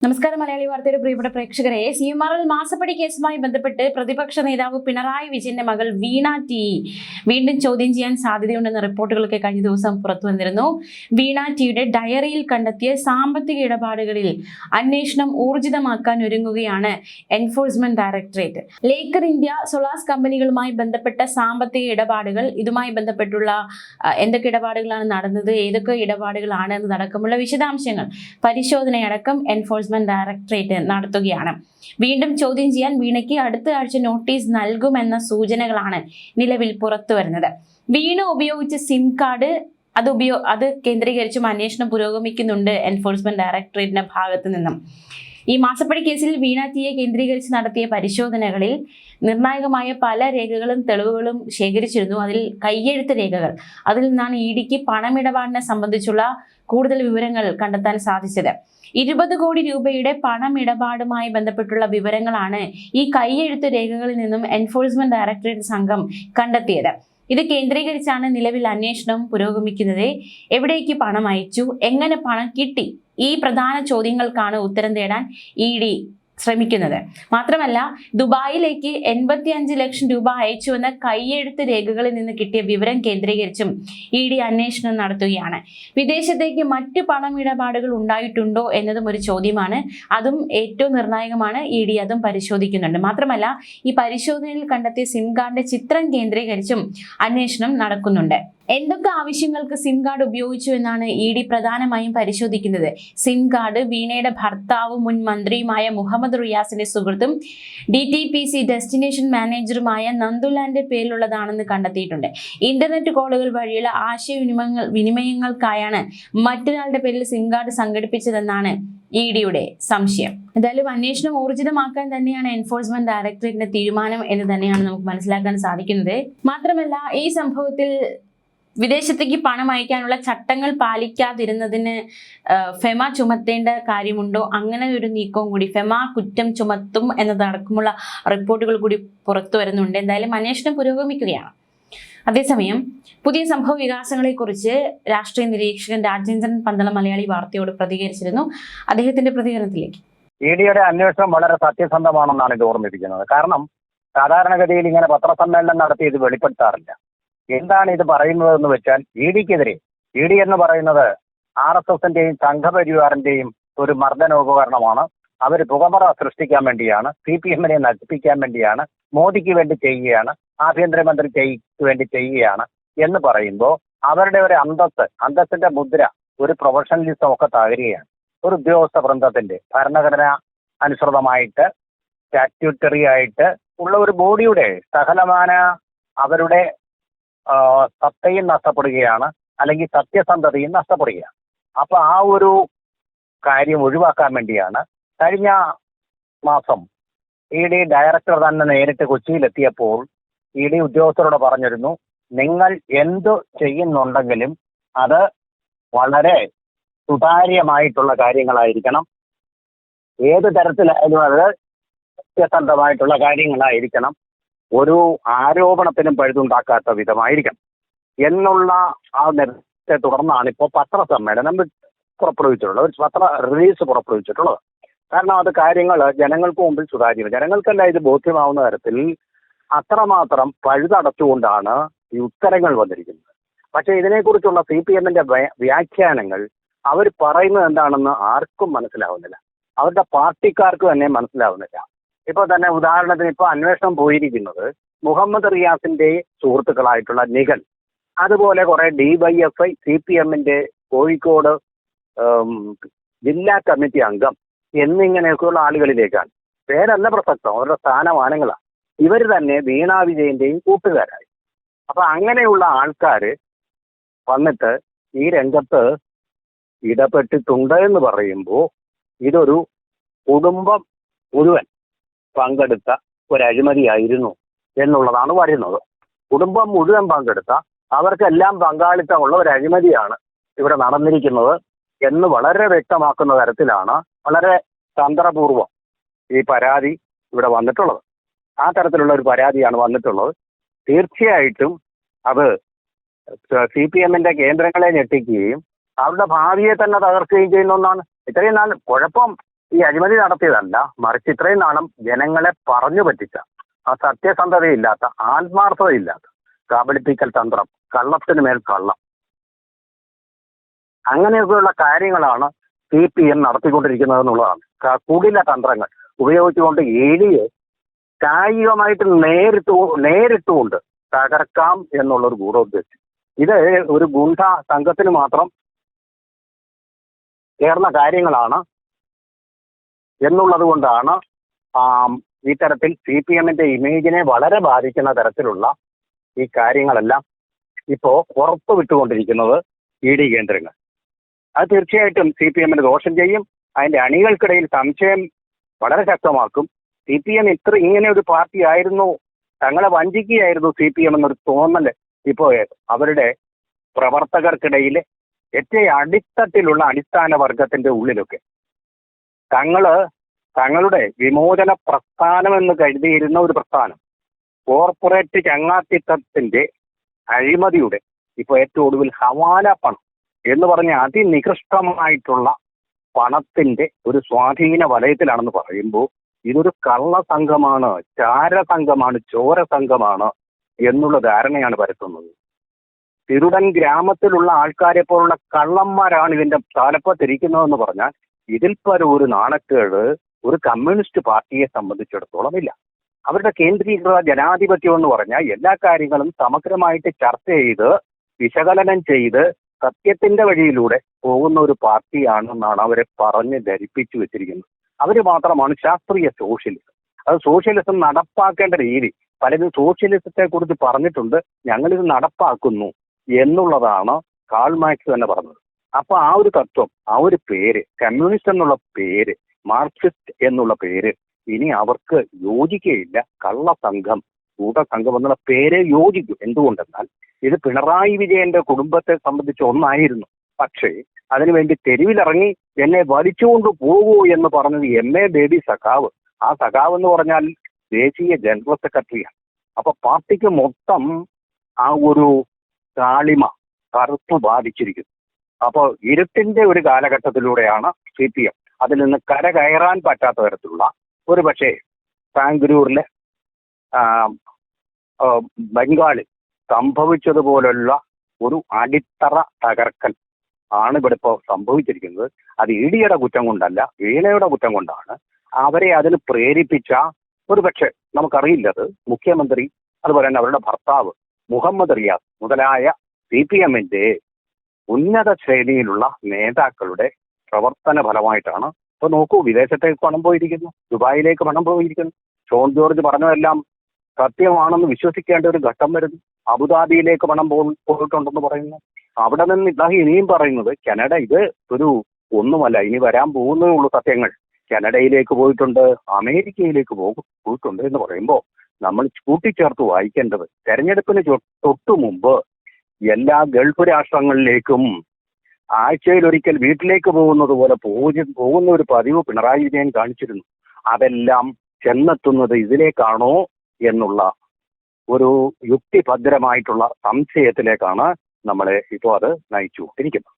നമസ്കാരം മലയാളി വാർത്തയുടെ പ്രിയപ്പെട്ട പ്രേക്ഷകരെ, CMRL മാസപ്പടി കേസുമായി ബന്ധപ്പെട്ട് പ്രതിപക്ഷ നേതാവ് പിണറായി വിജയന്റെ മകൾ വീണ ടി വീണ്ടും ചോദ്യം ചെയ്യാൻ സാധ്യതയുണ്ടെന്ന റിപ്പോർട്ടുകളൊക്കെ കഴിഞ്ഞ ദിവസം പുറത്തു വന്നിരുന്നു. വീണ ടിയുടെ ഡയറിയിൽ കണ്ടെത്തിയ സാമ്പത്തിക ഇടപാടുകളിൽ അന്വേഷണം ഊർജിതമാക്കാൻ ഒരുങ്ങുകയാണ് എൻഫോഴ്സ്മെന്റ് ഡയറക്ടറേറ്റ്. ലേക്കർ ഇന്ത്യ, സൊളാസ് കമ്പനികളുമായി ബന്ധപ്പെട്ട സാമ്പത്തിക ഇടപാടുകൾ, ഇതുമായി ബന്ധപ്പെട്ടുള്ള എന്തൊക്കെ ഇടപാടുകളാണ് നടന്നത്, ഏതൊക്കെ ഇടപാടുകളാണ് എന്നതടക്കമുള്ള വിശദാംശങ്ങൾ പരിശോധനയടക്കം എൻഫോഴ്സ്മെന്റ് ഡയറക്ടറേറ്റ് നടത്തുകയാണ്. വീണ്ടും ചോദ്യം ചെയ്യാൻ വീണയ്ക്ക് അടുത്ത ആഴ്ച നോട്ടീസ് നൽകുമെന്ന സൂചനകളാണ് നിലവിൽ പുറത്തു വരുന്നത്. വീണ ഉപയോഗിച്ച സിം കാർഡ് അത് കേന്ദ്രീകരിച്ചും അന്വേഷണം പുരോഗമിക്കുന്നുണ്ട് എൻഫോഴ്സ്മെന്റ് ഡയറക്ടറേറ്റിന്റെ ഭാഗത്തു നിന്നും. ഈ മാസപ്പടി കേസിൽ വീണ ടിയെ കേന്ദ്രീകരിച്ച് നടത്തിയ പരിശോധനകളിൽ നിർണായകമായ പല രേഖകളും തെളിവുകളും ശേഖരിച്ചിരുന്നു. അതിൽ കയ്യെഴുത്ത് രേഖകൾ, അതിൽ നിന്നാണ് ഇഡിക്ക് പണമിടപാടിനെ സംബന്ധിച്ചുള്ള കൂടുതൽ വിവരങ്ങൾ കണ്ടെത്താൻ സാധിച്ചത്. 20 കോടി രൂപയുടെ പണമിടപാടുമായി ബന്ധപ്പെട്ടുള്ള വിവരങ്ങളാണ് ഈ കയ്യെഴുത്ത് രേഖകളിൽ നിന്നും എൻഫോഴ്സ്മെന്റ് ഡയറക്ടറേറ്റ് സംഘം കണ്ടെത്തിയത്. ഇത് കേന്ദ്രീകരിച്ചാണ് നിലവിൽ അന്വേഷണം പുരോഗമിക്കുന്നത്. എവിടേക്ക് പണം അയച്ചു, എങ്ങനെ പണം കിട്ടി, ഈ പ്രധാന ചോദ്യങ്ങൾക്കാണ് ഉത്തരം തേടാൻ ഇഡി ശ്രമിക്കുന്നത്. മാത്രമല്ല, ദുബായിലേക്ക് 85 ലക്ഷം രൂപ അയച്ചുവെന്ന കയ്യെഴുത്ത് രേഖകളിൽ നിന്ന് കിട്ടിയ വിവരം കേന്ദ്രീകരിച്ചും ഇഡി അന്വേഷണം നടത്തുകയാണ്. വിദേശത്തേക്ക് മറ്റ് പണമിടപാടുകൾ ഉണ്ടായിട്ടുണ്ടോ എന്നതും ഒരു ചോദ്യമാണ്. അതും ഏറ്റവും നിർണായകമാണ്. ഇഡി അതും പരിശോധിക്കുന്നുണ്ട്. മാത്രമല്ല, ഈ പരിശോധനയിൽ കണ്ടെത്തിയ സിം കാർഡിന്റെ ചിത്രം കേന്ദ്രീകരിച്ചും അന്വേഷണം നടക്കുന്നുണ്ട്. എന്തൊക്കെ ആവശ്യങ്ങൾക്ക് സിം കാർഡ് ഉപയോഗിച്ചു എന്നാണ് ഇഡി പ്രധാനമായും പരിശോധിക്കുന്നത്. സിം കാർഡ് വീണയുടെ ഭർത്താവും മുൻ മന്ത്രിയുമായ മുഹമ്മദ് റിയാസിന്റെ സുഹൃത്തും DTPC ഡെസ്റ്റിനേഷൻ മാനേജറുമായ നന്ദുലാലിന്റെ പേരിലുള്ളതാണെന്ന് കണ്ടെത്തിയിട്ടുണ്ട്. ഇന്റർനെറ്റ് കോളുകൾ വഴിയുള്ള വിനിമയങ്ങൾക്കായാണ് മറ്റൊരാളുടെ പേരിൽ സിം കാർഡ് സംഘടിപ്പിച്ചതെന്നാണ് ഇഡിയുടെ സംശയം. എന്തായാലും അന്വേഷണം ഊർജിതമാക്കാൻ തന്നെയാണ് എൻഫോഴ്സ്മെന്റ് ഡയറക്ടറേറ്റിന്റെ തീരുമാനം എന്ന് തന്നെയാണ് നമുക്ക് മനസ്സിലാക്കാൻ സാധിക്കുന്നത്. മാത്രമല്ല, ഈ സംഭവത്തിൽ വിദേശത്തേക്ക് പണം അയക്കാനുള്ള ചട്ടങ്ങൾ പാലിക്കാതിരുന്നതിന് ഫെമ ചുമത്തേണ്ട കാര്യമുണ്ടോ, അങ്ങനെ ഒരു നീക്കവും കൂടി, ഫെമ കുറ്റം ചുമത്തും എന്നതടക്കമുള്ള റിപ്പോർട്ടുകൾ കൂടി പുറത്തു വരുന്നുണ്ട്. എന്തായാലും അന്വേഷണം പുരോഗമിക്കുകയാണ്. അതേസമയം പുതിയ സംഭവ വികാസങ്ങളെ കുറിച്ച് രാഷ്ട്രീയ നിരീക്ഷകൻ രാജേന്ദ്രൻ പന്തളം മലയാളി വാർത്തയോട് പ്രതികരിച്ചിരുന്നു. അദ്ദേഹത്തിന്റെ പ്രതികരണത്തിലേക്ക്. ഇഡിയുടെ അന്വേഷണം വളരെ സത്യസന്ധമാണെന്നാണ് ഇത് ഓർമ്മിപ്പിക്കുന്നത്. കാരണം സാധാരണഗതിയിൽ ഇങ്ങനെ പത്രസമ്മേളനം നടത്തി ഇത് വെളിപ്പെടുത്താറില്ല. എന്താണ് ഇത് പറയുന്നതെന്ന് വെച്ചാൽ, ഇഡിക്കെതിരെ, ഇഡി എന്ന് പറയുന്നത് RSSന്റെയും സംഘപരിവാറിന്റെയും ഒരു മർദ്ദനോപകരണമാണ്. അവർ പുകമറ സൃഷ്ടിക്കാൻ വേണ്ടിയാണ്, CPMനെ നശിപ്പിക്കാൻ വേണ്ടിയാണ്, മോദിക്ക് വേണ്ടി ചെയ്യുകയാണ്, ആഭ്യന്തരമന്ത്രിക്ക് വേണ്ടി ചെയ്യുകയാണ് എന്ന് പറയുമ്പോൾ അവരുടെ ഒരു അന്തസ്സിന്റെ മുദ്ര, ഒരു പ്രൊഫഷണലിസം ഒക്കെ തകരുകയാണ്. ഒരു ഉദ്യോഗസ്ഥ വൃന്ദത്തിന്റെ ഭരണഘടന അനുസൃതമായിട്ട്, സ്റ്റാറ്റ്യൂട്ടറി ആയിട്ട് ഉള്ള ഒരു ബോഡിയുടെ സകലമാന അവരുടെ സത്തയും നഷ്ടപ്പെടുകയാണ്, അല്ലെങ്കിൽ സത്യസന്ധതയും നഷ്ടപ്പെടുകയാണ്. അപ്പൊ ആ ഒരു കാര്യം ഒഴിവാക്കാൻ വേണ്ടിയാണ് കഴിഞ്ഞ മാസം ഇഡി ഡയറക്ടർ തന്നെ നേരിട്ട് കൊച്ചിയിലെത്തിയപ്പോൾ ഇഡി ഉദ്യോഗസ്ഥരോട് പറഞ്ഞിരുന്നു, നിങ്ങൾ എന്തു ചെയ്യുന്നുണ്ടെങ്കിലും അത് വളരെ സുതാര്യമായിട്ടുള്ള കാര്യങ്ങളായിരിക്കണം, ഏത് തരത്തിലായാലും അത് സത്യസന്ധമായിട്ടുള്ള കാര്യങ്ങളായിരിക്കണം, ഒരു ആരോപണത്തിനും പഴുതുണ്ടാക്കാത്ത വിധമായിരിക്കണം എന്നുള്ള ആ നിർദ്ദേശത്തെ തുടർന്നാണ് ഇപ്പോൾ പത്രസമ്മേളനം പുറപ്പെടുവിച്ചിട്ടുള്ളത്, ഒരു പത്ര റിലീസ് പുറപ്പെടുവിച്ചിട്ടുള്ളത്. കാരണം അത് കാര്യങ്ങൾ ജനങ്ങൾക്ക് മുമ്പിൽ സുതാര്യം, ജനങ്ങൾക്കല്ല ഇത് ബോധ്യമാവുന്ന തരത്തിൽ അത്രമാത്രം പഴുതടച്ചുകൊണ്ടാണ് ഈ ഉത്തരങ്ങൾ വന്നിരിക്കുന്നത്. പക്ഷേ ഇതിനെക്കുറിച്ചുള്ള CPMന്റെ വ്യാഖ്യാനങ്ങൾ അവർ പറയുന്നത് എന്താണെന്ന് ആർക്കും മനസ്സിലാവുന്നില്ല, അവരുടെ പാർട്ടിക്കാർക്ക് തന്നെ മനസ്സിലാവുന്നില്ല. ഇപ്പൊ തന്നെ ഉദാഹരണത്തിന് ഇപ്പൊ അന്വേഷണം പോയിരിക്കുന്നത് മുഹമ്മദ് റിയാസിന്റെ സുഹൃത്തുക്കളായിട്ടുള്ള നിഖൽ, അതുപോലെ കുറെ DYFI CPMന്റെ കോഴിക്കോട് ജില്ലാ കമ്മിറ്റി അംഗം എന്നിങ്ങനെയൊക്കെയുള്ള ആളുകളിലേക്കാണ്. പേരല്ല പ്രസക്തം, അവരുടെ സ്ഥാനമാനങ്ങളാണ്. ഇവർ തന്നെ വീണ വിജയന്റെയും കൂട്ടുകാരായി. അപ്പൊ അങ്ങനെയുള്ള ആൾക്കാർ വന്നിട്ട് ഈ രംഗത്ത് ഇടപെട്ടിട്ടുണ്ട് എന്ന് പറയുമ്പോൾ ഇതൊരു കുടുംബം മുഴുവൻ പങ്കെടുത്ത ഒരു അഴിമതിയായിരുന്നു എന്നുള്ളതാണ് വരുന്നത്. കുടുംബം മുഴുവൻ പങ്കെടുത്ത, അവർക്കെല്ലാം പങ്കാളിത്തമുള്ള ഒരു അഴിമതിയാണ് ഇവിടെ നടന്നിരിക്കുന്നത് എന്ന് വളരെ വ്യക്തമാക്കുന്ന തരത്തിലാണ്, വളരെ തന്ത്രപൂർവം ഈ പരാതി ഇവിടെ വന്നിട്ടുള്ളത്. ആ തരത്തിലുള്ള ഒരു പരാതിയാണ് വന്നിട്ടുള്ളത്. തീർച്ചയായിട്ടും അത് CPMന്റെ കേന്ദ്രങ്ങളെ ഞെട്ടിക്കുകയും അവരുടെ ഭാവിയെ തന്നെ തകർക്കുകയും ചെയ്യുന്ന ഒന്നാണ്. ഇത്രയും നാൾ കുഴപ്പം ഈ അഴിമതി നടത്തിയതല്ല, മറിച്ച് ഇത്രയും നാളും ജനങ്ങളെ പറഞ്ഞു പറ്റിച്ച, ആ സത്യസന്ധതയില്ലാത്ത, ആത്മാർത്ഥതയില്ലാത്ത കബളിപ്പിക്കൽ തന്ത്രം, കള്ളത്തിന് മേൽ കള്ളം, അങ്ങനെയൊക്കെയുള്ള കാര്യങ്ങളാണ് CPM നടത്തിക്കൊണ്ടിരിക്കുന്നത് എന്നുള്ളതാണ്. കുടില തന്ത്രങ്ങൾ ഉപയോഗിച്ചുകൊണ്ട് EDയെ കായികമായിട്ട് നേരിട്ടുകൊണ്ട് തകർക്കാം എന്നുള്ളൊരു ഗൂഢോദ്ദേശം. ഇത് ഒരു ഗുണ്ട സംഘത്തിന് മാത്രം ചേർന്ന കാര്യങ്ങളാണ് എന്നുള്ളത് കൊണ്ടാണ് ഇത്തരത്തിൽ CPMന്റെ ഇമേജിനെ വളരെ ബാധിക്കുന്ന തരത്തിലുള്ള ഈ കാര്യങ്ങളെല്ലാം ഇപ്പോൾ പുറത്തു വിട്ടുകൊണ്ടിരിക്കുന്നത് ED കേന്ദ്രങ്ങൾ. അത് തീർച്ചയായിട്ടും CPMന് ദോഷം ചെയ്യും. അതിന്റെ അണികൾക്കിടയിൽ സംശയം വളരെ ശക്തമാക്കും. CPM ഇങ്ങനെ ഒരു പാർട്ടി ആയിരുന്നു, തങ്ങളെ വഞ്ചിക്കുകയായിരുന്നു CPM എന്നൊരു തോന്നൽ ഇപ്പോൾ അവരുടെ പ്രവർത്തകർക്കിടയിൽ, ഏറ്റവും അടിത്തട്ടിലുള്ള അടിസ്ഥാന വർഗത്തിന്റെ ഉള്ളിലൊക്കെ തങ്ങളുടെ വിമോചന പ്രസ്ഥാനം എന്ന് കരുതിയിരുന്ന ഒരു പ്രസ്ഥാനം കോർപ്പറേറ്റ് ചങ്ങാത്തിത്തത്തിന്റെ അഴിമതിയുടെ ഇപ്പോൾ ഏറ്റവും ഒടുവിൽ ഹവാല പണം എന്ന് പറഞ്ഞ അതിനികൃഷ്ടമായിട്ടുള്ള പണത്തിന്റെ ഒരു സ്വാധീന വലയത്തിലാണെന്ന് പറയുമ്പോൾ ഇതൊരു കള്ള സംഘമാണ്, ചാരസംഘമാണ്, ചോര സംഘമാണ് എന്നുള്ള ധാരണയാണ് പരത്തുന്നത്. തിരുടൻ ഗ്രാമത്തിലുള്ള ആൾക്കാരെ പോലുള്ള കള്ളന്മാരാണ് ഇതിന്റെ തലപ്പത്തിരിക്കുന്നതെന്ന് പറഞ്ഞാൽ ഇതിൽ പരം ഒരു നാണക്കേട് ഒരു കമ്മ്യൂണിസ്റ്റ് പാർട്ടിയെ സംബന്ധിച്ചിടത്തോളം ഇല്ല. അവരുടെ കേന്ദ്രീകൃത ജനാധിപത്യം എന്ന് പറഞ്ഞാൽ എല്ലാ കാര്യങ്ങളും സമഗ്രമായിട്ട് ചർച്ച ചെയ്ത് വിശകലനം ചെയ്ത് സത്യത്തിന്റെ വഴിയിലൂടെ പോകുന്ന ഒരു പാർട്ടിയാണെന്നാണ് അവരെ പറഞ്ഞ് ധരിപ്പിച്ചു വെച്ചിരിക്കുന്നത്. അവർ മാത്രമാണ് ശാസ്ത്രീയ സോഷ്യലിസം. അത് സോഷ്യലിസം നടപ്പാക്കേണ്ട രീതി, പലരും സോഷ്യലിസത്തെ കുറിച്ച് പറഞ്ഞിട്ടുണ്ട്, ഞങ്ങളിത് നടപ്പാക്കുന്നു എന്നുള്ളതാണ് കാൾ മാർക്സ് തന്നെ പറഞ്ഞത്. അപ്പൊ ആ ഒരു തത്വം, ആ ഒരു പേര്, കമ്മ്യൂണിസ്റ്റ് എന്നുള്ള പേര്, മാർക്സിസ്റ്റ് എന്നുള്ള പേര് ഇനി അവർക്ക് യോജിക്കുകയില്ല. കള്ളസംഘം, ഗൂഢസംഘം എന്നുള്ള പേര് യോജിക്കും. എന്തുകൊണ്ടെന്നാൽ ഇത് പിണറായി വിജയന്റെ കുടുംബത്തെ സംബന്ധിച്ച് ഒന്നായിരുന്നു. പക്ഷേ അതിനുവേണ്ടി തെരുവിലിറങ്ങി എന്നെ വലിച്ചുകൊണ്ട് പോകൂ എന്ന് പറഞ്ഞത് MA ബേബി സഖാവ്. ആ സഖാവ് എന്ന് പറഞ്ഞാൽ ദേശീയ ജനറൽ സെക്രട്ടറിയാണ്. അപ്പൊ പാർട്ടിക്ക് മൊത്തം ആ ഒരു കാളിമ കറുപ്പ് ബാധിച്ചിരിക്കുന്നു. അപ്പോൾ ഇരുട്ടിന്റെ ഒരു കാലഘട്ടത്തിലൂടെയാണ് CPM അതിൽ നിന്ന് കരകയറാൻ പറ്റാത്ത തരത്തിലുള്ള, ഒരു പക്ഷേ ബാംഗ്ലൂരിലെ ബംഗാളിൽ സംഭവിച്ചതുപോലുള്ള ഒരു അടിത്തറ തകർക്കൽ ആണ് ഇവിടെ ഇപ്പോൾ സംഭവിച്ചിരിക്കുന്നത്. അത് EDയുടെ കുറ്റം കൊണ്ടല്ല, വീണയുടെ കുറ്റം കൊണ്ടാണ്. അവരെ അതിന് പ്രേരിപ്പിച്ച ഒരു പക്ഷേ നമുക്കറിയില്ലത് മുഖ്യമന്ത്രി, അതുപോലെ തന്നെ അവരുടെ ഭർത്താവ് മുഹമ്മദ് റിയാസ് മുതലായ CPMന്റെ ഉന്നത ശ്രേണിയിലുള്ള നേതാക്കളുടെ പ്രവർത്തന ഫലമായിട്ടാണ്. ഇപ്പൊ നോക്കൂ, വിദേശത്തേക്ക് പണം പോയിരിക്കുന്നു, ദുബായിലേക്ക് പണം പോയിരിക്കുന്നു. ഷോൺ ജോർജ് പറഞ്ഞതെല്ലാം സത്യമാണെന്ന് വിശ്വസിക്കേണ്ട ഒരു ഘട്ടം വരുന്നു. അബുദാബിയിലേക്ക് പണം പോയിട്ടുണ്ടെന്ന് പറയുന്നു. അവിടെ നിന്ന് ഇതാ ഇനിയും പറയുന്നത് കാനഡ ഇത് ഒരു ഒന്നുമല്ല, ഇനി വരാൻ പോകുന്നേ ഉള്ളൂ സത്യങ്ങൾ. കാനഡയിലേക്ക് പോയിട്ടുണ്ട്, അമേരിക്കയിലേക്ക് പോയിട്ടുണ്ട് എന്ന് പറയുമ്പോൾ നമ്മൾ കൂട്ടിച്ചേർത്ത് വായിക്കേണ്ടത്, തെരഞ്ഞെടുപ്പിന് തൊട്ടു മുമ്പ് എല്ലാ ഗൾഫ് രാഷ്ട്രങ്ങളിലേക്കും ആഴ്ചയിലൊരിക്കൽ വീട്ടിലേക്ക് പോകുന്നത് പോലെ പോകുന്ന ഒരു പതിവ് പിണറായി വിജയൻ കാണിച്ചിരുന്നു. അതെല്ലാം ചെന്നെത്തുന്നത് ഇതിലേക്കാണോ എന്നുള്ള ഒരു യുക്തിഭദ്രമായിട്ടുള്ള സംശയത്തിലേക്കാണ് നമ്മളെ ഇപ്പോൾ അത് നയിച്ചുകൊണ്ടിരിക്കുന്നത്.